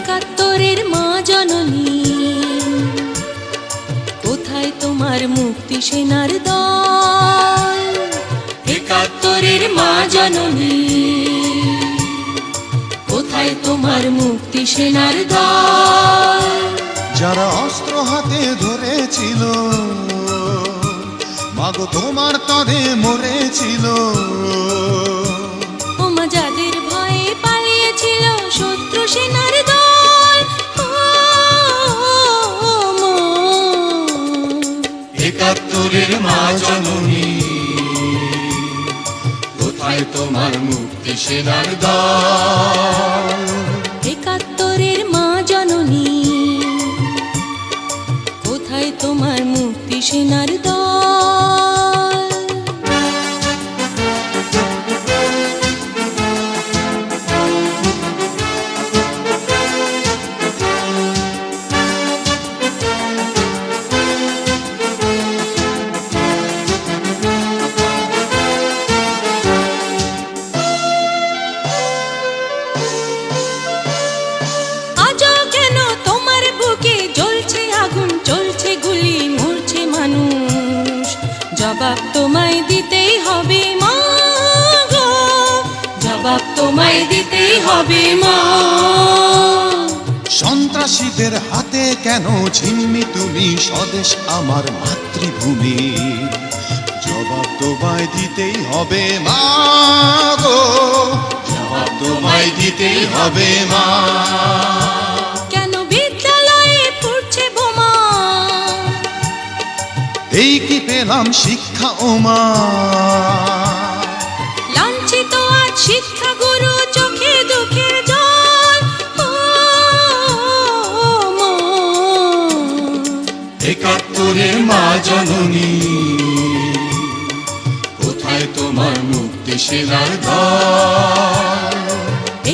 একাত্তরের মা জননী, কোথায় তোমার মুক্তি সেনার দল? একাত্তরের মা জননী, কোথায় তোমার মুক্তি সেনার দল? যারা অস্ত্র হাতে ধরেছিল, মাগো তোমার তরে মরেছিল। ওমা যাদের ভয়ে পালিয়েছিল শত্রু সেনার দল, একাত্তরের মা জননী, কোথায় তোমার মুক্তি সেনার দল? একাত্তরের মা জননী, কোথায় তোমার মুক্তি সেনার দল? আজও কেন তোমার বুকে জ্বলছে আগুন, চলছে গুলি, মরছে মানুষ? জবাব তোমায় দিতেই হবে মা গো, জবাব তোমায় দিতেই হবে মা। সন্ত্রাসীদের হাতে কেন ছিন্নি তুমি স্বদেশ আমার মাতৃভূমি? জবাব তোমায় দিতেই হবে মা গো, জবাব তোমায় দিতেই হবে মা। কেন বিদ্যালয়ে ফুটছে বোমা? এই কি পেলাম শিক্ষা ও মা? লাঞ্ছিত আজ শিক্ষা গুরু, চোখে দুঃখের জল। মা, একাত্তরের মা জননী, কোথায় তোমার মুক্তি সেনার দল?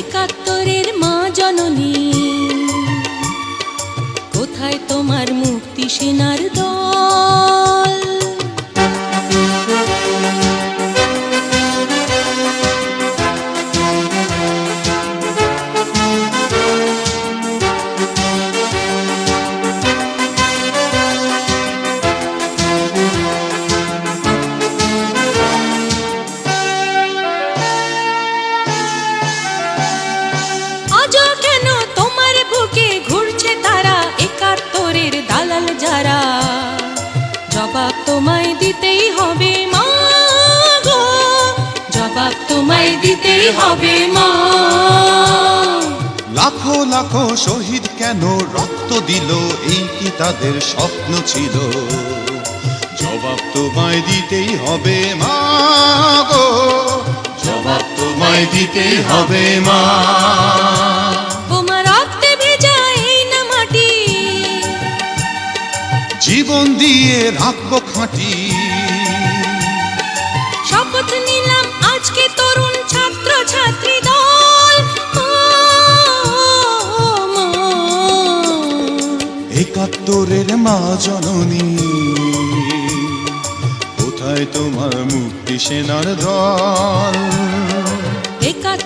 একাত্তরের মা জননী, কোথায় তোমার মুক্তি সেনার দল? আজও কেন তোমার বুকে ঘুরছে তারা, একাত্তরের দালাল যারা? জবাব তোমায় দিতেই হবে মা গো, জবাব তোমায় দিতেই হবে মা। লাখো লাখো শহীদ কেন রক্ত দিল, এই কি তাদের স্বপ্ন ছিল? জবাব তোমায় দিতেই হবে মা গো, জবাব তোমায় দিতেই হবে মা। বোমা রক্তে ভেজা এই না মাটি, জীবন দিয়ে রাখবো খাঁটি। শপথ নিলাম আজকে তরুণ ছাত্র ছাত্রী দল। মা, একাত্তরের মা জননী, কোথায় তোমার মুক্তি সেনার দল? একাত্তর